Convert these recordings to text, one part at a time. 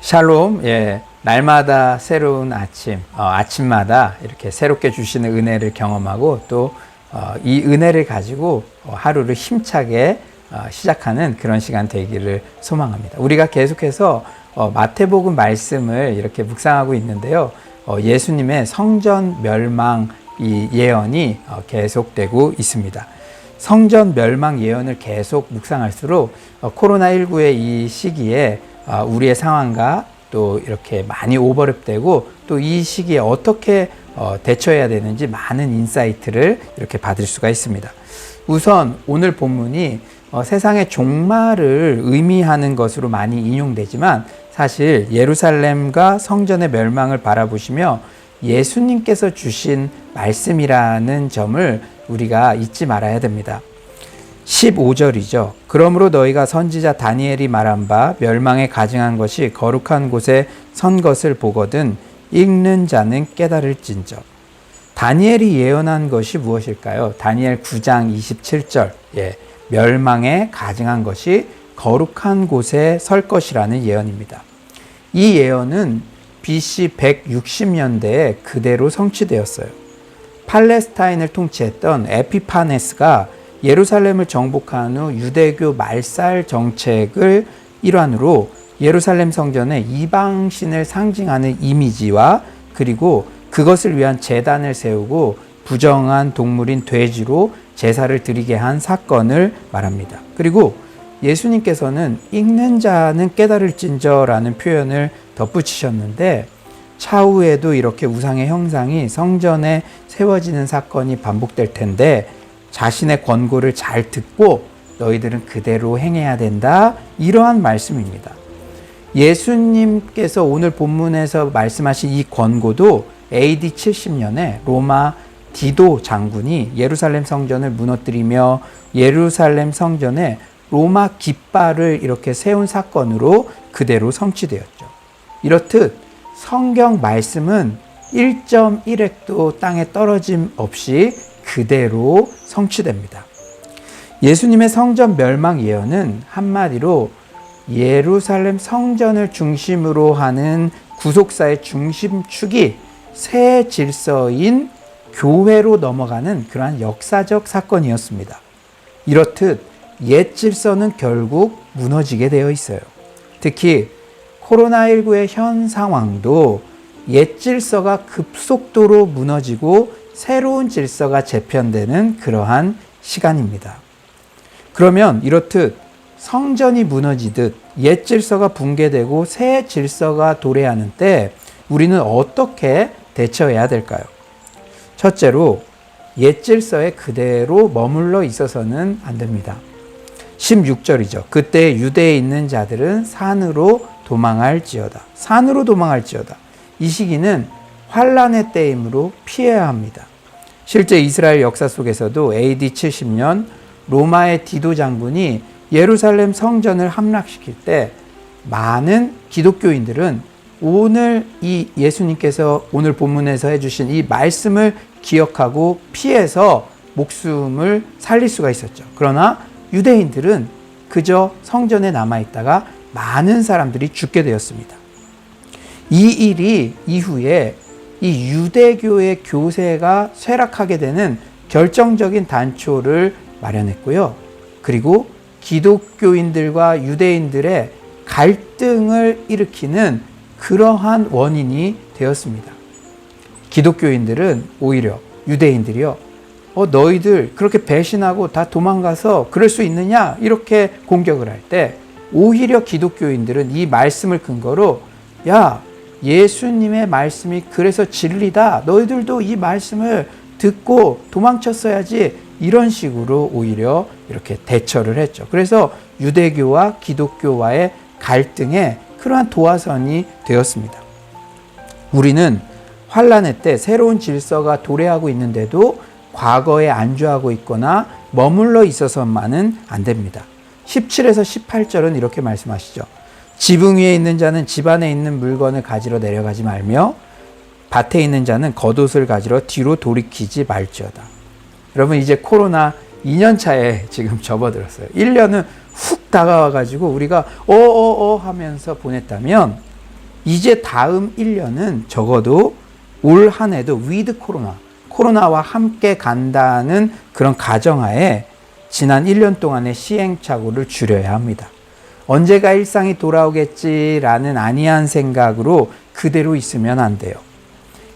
샬롬, 날마다 새로운 아침, 아침마다 이렇게 새롭게 주시는 은혜를 경험하고 또 이 은혜를 가지고 하루를 힘차게 시작하는 그런 시간 되기를 소망합니다. 우리가 계속해서 마태복음 말씀을 이렇게 묵상하고 있는데요. 예수님의 성전 멸망 이 예언이 계속되고 있습니다. 성전 멸망 예언을 계속 묵상할수록 코로나19의 이 시기에 우리의 상황과 또 이렇게 많이 오버랩되고 또 이 시기에 어떻게 대처해야 되는지 많은 인사이트를 이렇게 받을 수가 있습니다. 우선 오늘 본문이 세상의 종말을 의미하는 것으로 많이 인용되지만 사실 예루살렘과 성전의 멸망을 바라보시며 예수님께서 주신 말씀이라는 점을 우리가 잊지 말아야 됩니다. 15절이죠. 그러므로 너희가 선지자 다니엘이 말한 바 멸망에 가증한 것이 거룩한 곳에 선 것을 보거든 읽는 자는 깨달을진저. 다니엘이 예언한 것이 무엇일까요? 다니엘 9장 27절. 멸망에 가증한 것이 거룩한 곳에 설 것이라는 예언입니다. 이 예언은 BC 160년대에 그대로 성취되었어요. 팔레스타인을 통치했던 에피파네스가 예루살렘을 정복한 후 유대교 말살 정책을 일환으로 예루살렘 성전에 이방신을 상징하는 이미지와 그리고 그것을 위한 제단을 세우고 부정한 동물인 돼지로 제사를 드리게 한 사건을 말합니다. 그리고 예수님께서는 읽는 자는 깨달을진저라는 표현을 덧붙이셨는데 차후에도 이렇게 우상의 형상이 성전에 세워지는 사건이 반복될 텐데 자신의 권고를 잘 듣고 너희들은 그대로 행해야 된다. 이러한 말씀입니다. 예수님께서 오늘 본문에서 말씀하신 이 권고도 AD 70년에 로마 디도 장군이 예루살렘 성전을 무너뜨리며 예루살렘 성전에 로마 깃발을 이렇게 세운 사건으로 그대로 성취되었죠. 이렇듯 성경 말씀은 1.1획도 땅에 떨어짐 없이 그대로 성취됩니다. 예수님의 성전 멸망 예언은 한마디로 예루살렘 성전을 중심으로 하는 구속사의 중심축이 새 질서인 교회로 넘어가는 그러한 역사적 사건이었습니다. 이렇듯 옛 질서는 결국 무너지게 되어 있어요. 특히 코로나19의 현 상황도 옛 질서가 급속도로 무너지고 새로운 질서가 재편되는 그러한 시간입니다. 그러면 이렇듯 성전이 무너지듯 옛 질서가 붕괴되고 새 질서가 도래하는 때 우리는 어떻게 대처해야 될까요? 첫째로 옛 질서에 그대로 머물러 있어서는 안 됩니다. 16절이죠. 그때 유대에 있는 자들은 산으로 도망할지어다. 산으로 도망할지어다. 이 시기는 환란의 때이므로 피해야 합니다. 실제 이스라엘 역사 속에서도 AD 70년 로마의 디도 장군이 예루살렘 성전을 함락시킬 때 많은 기독교인들은 오늘 이 예수님께서 오늘 본문에서 해주신 이 말씀을 기억하고 피해서 목숨을 살릴 수가 있었죠. 그러나 유대인들은 그저 성전에 남아있다가 많은 사람들이 죽게 되었습니다. 이 일이 이후에 이 유대교의 교세가 쇠락하게 되는 결정적인 단초를 마련했고요. 그리고 기독교인들과 유대인들의 갈등을 일으키는 그러한 원인이 되었습니다. 기독교인들은 오히려 유대인들이요. 너희들 그렇게 배신하고 다 도망가서 그럴 수 있느냐? 이렇게 공격을 할 때 오히려 기독교인들은 이 말씀을 근거로 야, 예수님의 말씀이 그래서 진리다. 너희들도 이 말씀을 듣고 도망쳤어야지. 이런 식으로 오히려 이렇게 대처를 했죠. 그래서 유대교와 기독교와의 갈등에 그러한 도화선이 되었습니다. 우리는 환란의 때 새로운 질서가 도래하고 있는데도 과거에 안주하고 있거나 머물러 있어서만은 안 됩니다. 17에서 18절은 이렇게 말씀하시죠. 지붕 위에 있는 자는 집 안에 있는 물건을 가지러 내려가지 말며 밭에 있는 자는 겉옷을 가지러 뒤로 돌이키지 말지어다. 여러분 이제 코로나 2년 차에 지금 접어들었어요. 1년은 훅 다가와가지고 우리가 하면서 보냈다면 이제 다음 1년은 적어도 올 한 해도 위드 코로나와 함께 간다는 그런 가정하에 지난 1년 동안의 시행착오를 줄여야 합니다. 언제가 일상이 돌아오겠지라는 안이한 생각으로 그대로 있으면 안 돼요.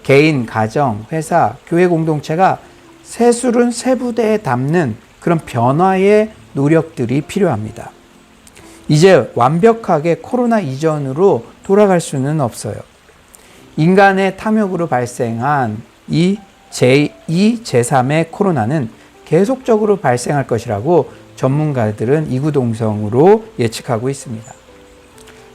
개인, 가정, 회사, 교회 공동체가 새술은 새부대에 담는 그런 변화의 노력들이 필요합니다. 이제 완벽하게 코로나 이전으로 돌아갈 수는 없어요. 인간의 탐욕으로 발생한 이 제2, 제3의 코로나는 계속적으로 발생할 것이라고 전문가들은 이구동성으로 예측하고 있습니다.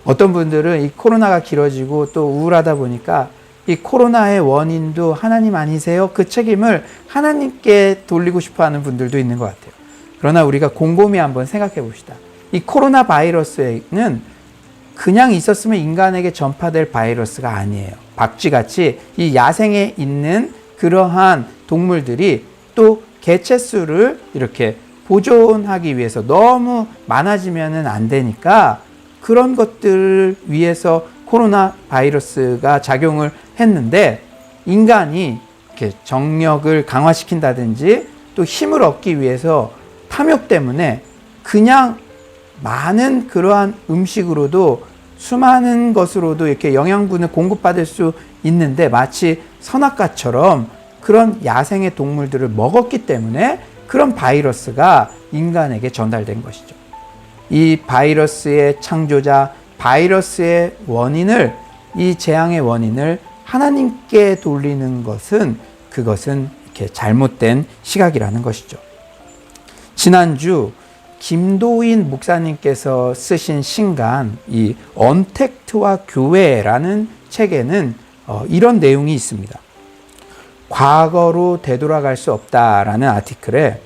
어떤 분들은 이 코로나가 길어지고 또 우울하다 보니까 이 코로나의 원인도 하나님 아니세요? 그 책임을 하나님께 돌리고 싶어 하는 분들도 있는 것 같아요. 그러나 우리가 곰곰이 한번 생각해 봅시다. 이 코로나 바이러스는 그냥 있었으면 인간에게 전파될 바이러스가 아니에요. 박쥐같이 이 야생에 있는 그러한 동물들이 또 개체수를 이렇게 보존하기 위해서 너무 많아지면 안 되니까 그런 것들을 위해서 코로나 바이러스가 작용을 했는데 인간이 이렇게 정력을 강화시킨다든지 또 힘을 얻기 위해서 탐욕 때문에 그냥 많은 그러한 음식으로도 수많은 것으로도 이렇게 영양분을 공급받을 수 있는데 마치 선악과처럼 그런 야생의 동물들을 먹었기 때문에 그런 바이러스가 인간에게 전달된 것이죠. 이 바이러스의 창조자, 바이러스의 원인을, 이 재앙의 원인을 하나님께 돌리는 것은 그것은 이렇게 잘못된 시각이라는 것이죠. 지난주 김도인 목사님께서 쓰신 신간 이 언택트와 교회라는 책에는 이런 내용이 있습니다. 과거로 되돌아갈 수 없다라는 아티클에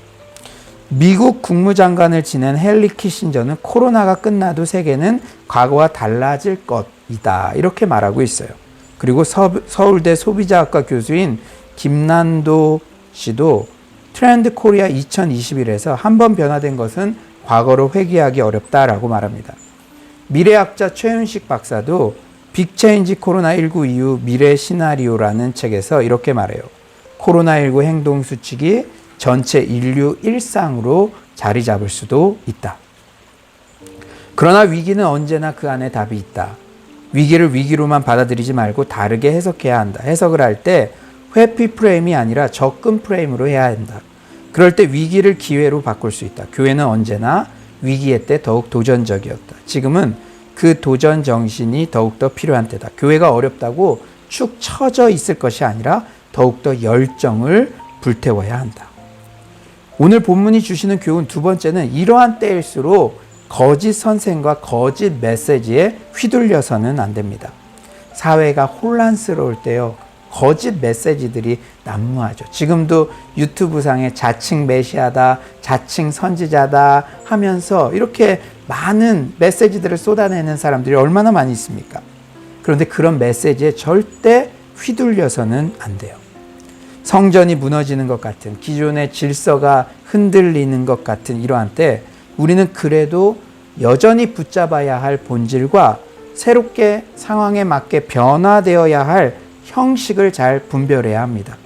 미국 국무장관을 지낸 헨리 키신저는 코로나가 끝나도 세계는 과거와 달라질 것이다 이렇게 말하고 있어요. 그리고 서울대 소비자학과 교수인 김난도 씨도 트렌드 코리아 2021에서 한 번 변화된 것은 과거로 회귀하기 어렵다라고 말합니다. 미래학자 최윤식 박사도 빅체인지 코로나19 이후 미래 시나리오라는 책에서 이렇게 말해요. 코로나19 행동 수칙이 전체 인류 일상으로 자리 잡을 수도 있다. 그러나 위기는 언제나 그 안에 답이 있다. 위기를 위기로만 받아들이지 말고 다르게 해석해야 한다. 해석을 할 때 회피 프레임이 아니라 접근 프레임으로 해야 한다. 그럴 때 위기를 기회로 바꿀 수 있다. 교회는 언제나 위기의 때 더욱 도전적이었다. 지금은 그 도전 정신이 더욱더 필요한 때다. 교회가 어렵다고 축 처져 있을 것이 아니라 더욱더 열정을 불태워야 한다. 오늘 본문이 주시는 교훈 두 번째는 이러한 때일수록 거짓 선생과 거짓 메시지에 휘둘려서는 안 됩니다. 사회가 혼란스러울 때요. 거짓 메시지들이 난무하죠. 지금도 유튜브상에 자칭 메시아다, 자칭 선지자다 하면서 이렇게 많은 메시지들을 쏟아내는 사람들이 얼마나 많이 있습니까? 그런데 그런 메시지에 절대 휘둘려서는 안 돼요. 성전이 무너지는 것 같은, 기존의 질서가 흔들리는 것 같은 이러한 때 우리는 그래도 여전히 붙잡아야 할 본질과 새롭게 상황에 맞게 변화되어야 할 형식을 잘 분별해야 합니다.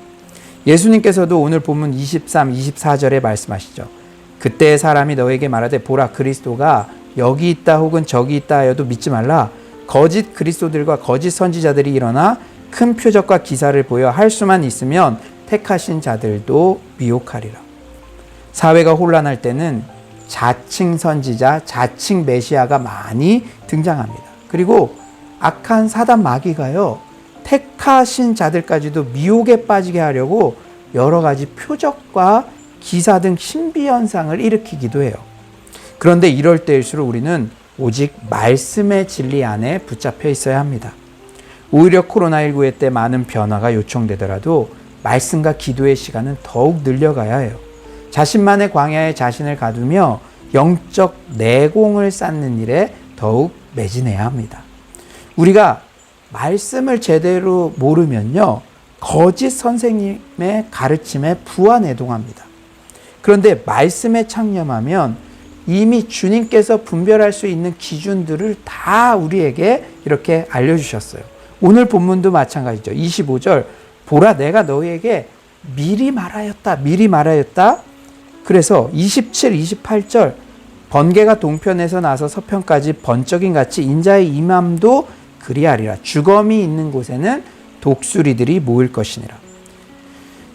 예수님께서도 오늘 본문 23, 24절에 말씀하시죠. 그때 사람이 너에게 말하되 보라 그리스도가 여기 있다 혹은 저기 있다 하여도 믿지 말라. 거짓 그리스도들과 거짓 선지자들이 일어나 큰 표적과 기사를 보여 할 수만 있으면 택하신 자들도 미혹하리라. 사회가 혼란할 때는 자칭 선지자, 자칭 메시아가 많이 등장합니다. 그리고 악한 사단 마귀가요. 택하신 자들까지도 미혹에 빠지게 하려고 여러 가지 표적과 기사 등 신비 현상을 일으키기도 해요. 그런데 이럴 때일수록 우리는 오직 말씀의 진리 안에 붙잡혀 있어야 합니다. 오히려 코로나19의 때 많은 변화가 요청되더라도 말씀과 기도의 시간은 더욱 늘려가야 해요. 자신만의 광야에 자신을 가두며 영적 내공을 쌓는 일에 더욱 매진해야 합니다. 우리가 말씀을 제대로 모르면요, 거짓 선생님의 가르침에 부안해동합니다. 그런데 말씀에 창념하면 이미 주님께서 분별할 수 있는 기준들을 다 우리에게 이렇게 알려주셨어요. 오늘 본문도 마찬가지죠. 25절 보라 내가 너희에게 미리 말하였다. 그래서 27, 28절 번개가 동편에서 나서 서편까지 번쩍임 같이 인자의 임함도 그리하리라. 주검이 있는 곳에는 독수리들이 모일 것이니라.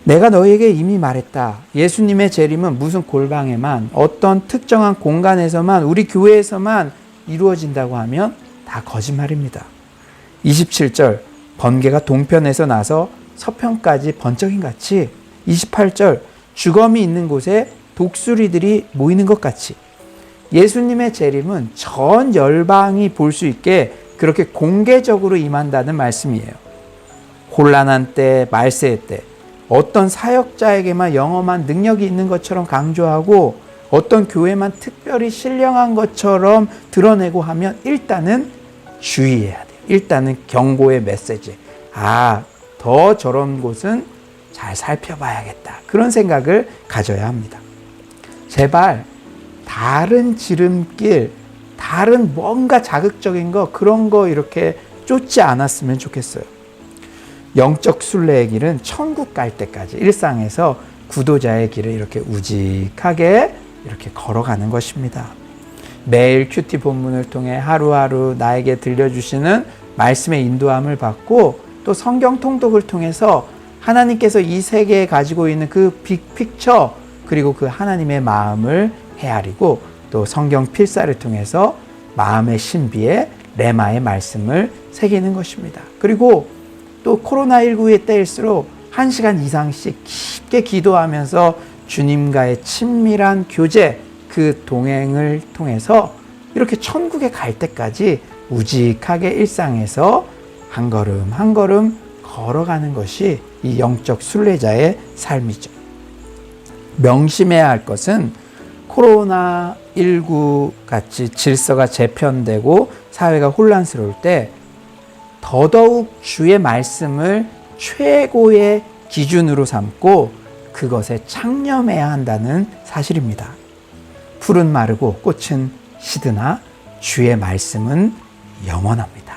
내가 너희에게 이미 말했다. 예수님의 재림은 무슨 골방에만 어떤 특정한 공간에서만 우리 교회에서만 이루어진다고 하면 다 거짓말입니다. 27절 번개가 동편에서 나서 서편까지 번쩍임 같이 28절 주검이 있는 곳에 독수리들이 모이는 것 같이 예수님의 재림은 전 열방이 볼 수 있게 그렇게 공개적으로 임한다는 말씀이에요. 혼란한 때, 말세의 때 어떤 사역자에게만 영험한 능력이 있는 것처럼 강조하고 어떤 교회만 특별히 신령한 것처럼 드러내고 하면 일단은 주의해야 돼요. 일단은 경고의 메시지. 더 저런 곳은 잘 살펴봐야겠다. 그런 생각을 가져야 합니다. 제발 다른 지름길, 다른 뭔가 자극적인 거 그런 거 이렇게 쫓지 않았으면 좋겠어요. 영적 순례의 길은 천국 갈 때까지 일상에서 구도자의 길을 이렇게 우직하게 이렇게 걸어가는 것입니다. 매일 큐티 본문을 통해 하루하루 나에게 들려주시는 말씀의 인도함을 받고 또 성경 통독을 통해서 하나님께서 이 세계에 가지고 있는 그 빅픽처 그리고 그 하나님의 마음을 헤아리고 또 성경 필사를 통해서 마음의 신비에 레마의 말씀을 새기는 것입니다. 그리고 또 코로나19의 때일수록 1시간 이상씩 깊게 기도하면서 주님과의 친밀한 교제, 그 동행을 통해서 이렇게 천국에 갈 때까지 우직하게 일상에서 한 걸음 한 걸음 걸어가는 것이 이 영적 순례자의 삶이죠. 명심해야 할 것은 코로나19 같이 질서가 재편되고 사회가 혼란스러울 때 더더욱 주의 말씀을 최고의 기준으로 삼고 그것에 창념해야 한다는 사실입니다. 풀은 마르고 꽃은 시드나 주의 말씀은 영원합니다.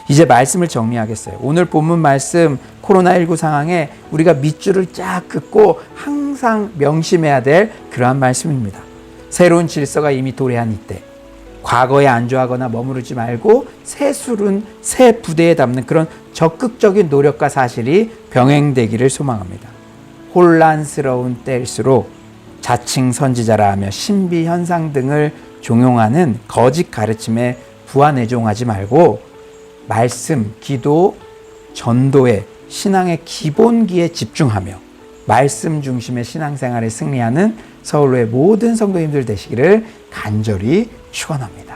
이제 말씀을 정리하겠어요. 오늘 본문 말씀 코로나19 상황에 우리가 밑줄을 쫙 긋고 항상 명심해야 될 그러한 말씀입니다. 새로운 질서가 이미 도래한 이때 과거에 안주하거나 머무르지 말고 새 술은 새 부대에 담는 그런 적극적인 노력과 사실이 병행되기를 소망합니다. 혼란스러운 때일수록 자칭 선지자라 하며 신비 현상 등을 종용하는 거짓 가르침에 부안해종하지 말고 말씀, 기도, 전도의 신앙의 기본기에 집중하며 말씀 중심의 신앙생활에 승리하는 서울로의 모든 성도님들 되시기를 간절히 축원합니다.